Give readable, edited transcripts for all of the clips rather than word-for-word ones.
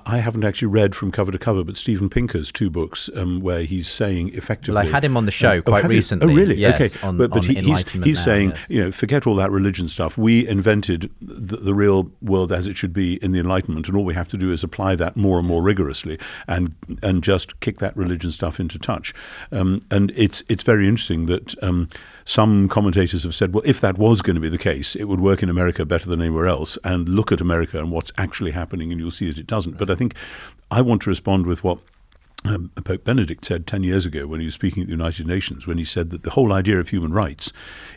I haven't actually read from cover to cover, but Steven Pinker's 2 books where he's saying effectively... Well, I had him on the show quite recently. Oh, really? Yes, okay. on he's saying, yes. Forget all that religion stuff. We invented the real world as it should be in the Enlightenment, and all we have to do is apply that more and more rigorously and just kick that religion stuff into touch. And it's very interesting that some commentators have said, well, if that was going to be the case, it would work in America better than anywhere else, and look at America and what's actually happening, and you'll see that it doesn't. But I think I want to respond with what Pope Benedict said 10 years ago when he was speaking at the United Nations, when he said that the whole idea of human rights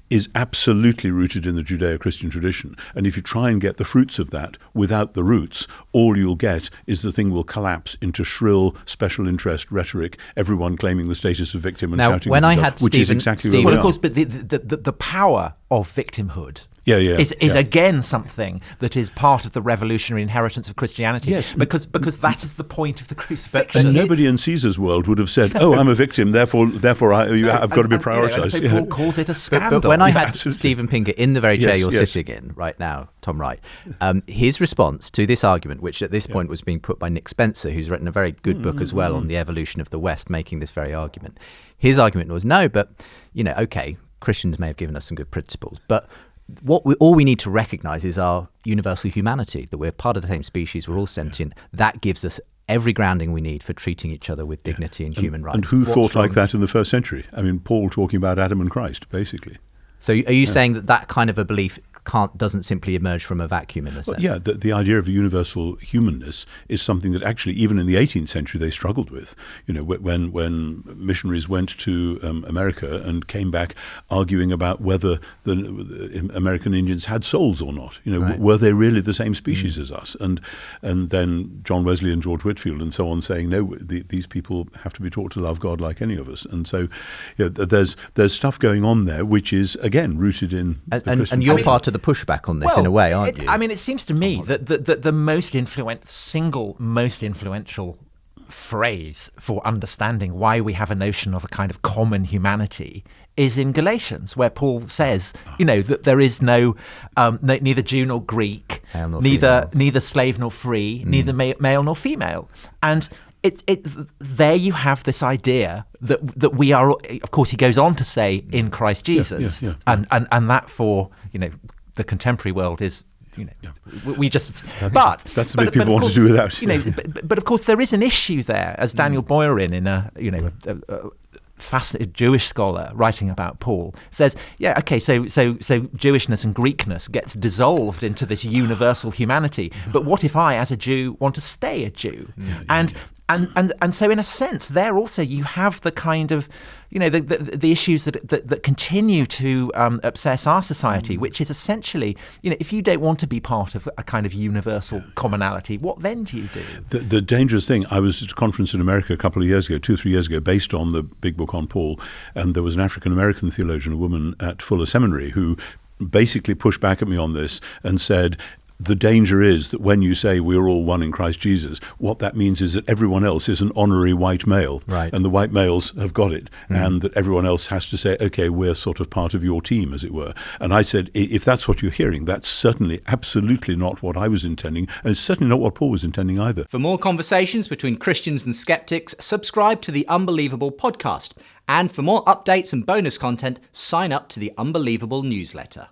is absolutely rooted in the Judeo-Christian tradition. And if you try and get the fruits of that without the roots, all you'll get is the thing will collapse into shrill special interest rhetoric, everyone claiming the status of victim and now, shouting when at I each had other, which is exactly what Well, we of are. course, but the power of victimhood is yeah. again something that is part of the revolutionary inheritance of Christianity. Yes. Because that is the point of the crucifixion. And nobody in Caesar's world would have said, "Oh, I'm a victim, therefore I've got to be prioritised." So Paul calls it a scandal. But when I had absolutely. Steven Pinker in the very chair Yes, you're yes. sitting in right now, Tom Wright, his response to this argument, which at this point was being put by Nick Spencer, who's written a very good book as well on the evolution of the West, making this very argument. His argument was, no, but, okay, Christians may have given us some good principles, but all we need to recognise is our universal humanity, that we're part of the same species, we're all sentient. That gives us every grounding we need for treating each other with dignity and human rights. And who thought like that in the first century? I mean, Paul talking about Adam and Christ, basically. So are you saying that kind of a belief doesn't simply emerge from a vacuum in a sense? Yeah, the idea of universal humanness is something that actually, even in the 18th century, they struggled with. When missionaries went to America and came back arguing about whether the American Indians had souls or not. Right. Were they really the same species as us? And then John Wesley and George Whitefield and so on saying, no, these people have to be taught to love God like any of us. And so there's stuff going on there which is, again, rooted in the Christian and you're faith. part of the pushback on this in a way, aren't you? I mean, it seems to me that the most influential phrase for understanding why we have a notion of a kind of common humanity is in Galatians, where Paul says, that there is no neither Jew nor Greek, neither slave nor free, neither male nor female, and there you have this idea that we are. Of course, he goes on to say in Christ Jesus, and that for the contemporary world is. We just. That's the bit people want to do without. But of course, there is an issue there, as Daniel Boyarin, in a fascinated Jewish scholar writing about Paul, says, so Jewishness and Greekness gets dissolved into this universal humanity. But what if I, as a Jew, want to stay a Jew? And so, in a sense, there also you have the kind of, the issues that continue to obsess our society, which is essentially, if you don't want to be part of a kind of universal commonality, what then do you do? The dangerous thing, I was at a conference in America a couple of years ago, 2 or 3 years ago, based on the big book on Paul, and there was an African-American theologian, a woman at Fuller Seminary, who basically pushed back at me on this and said, the danger is that when you say we're all one in Christ Jesus, what that means is that everyone else is an honorary white male. Right. And the white males have got it. And that everyone else has to say, okay, we're sort of part of your team, as it were. And I said, if that's what you're hearing, that's certainly absolutely not what I was intending. And it's certainly not what Paul was intending either. For more conversations between Christians and skeptics, subscribe to the Unbelievable podcast. And for more updates and bonus content, sign up to the Unbelievable newsletter.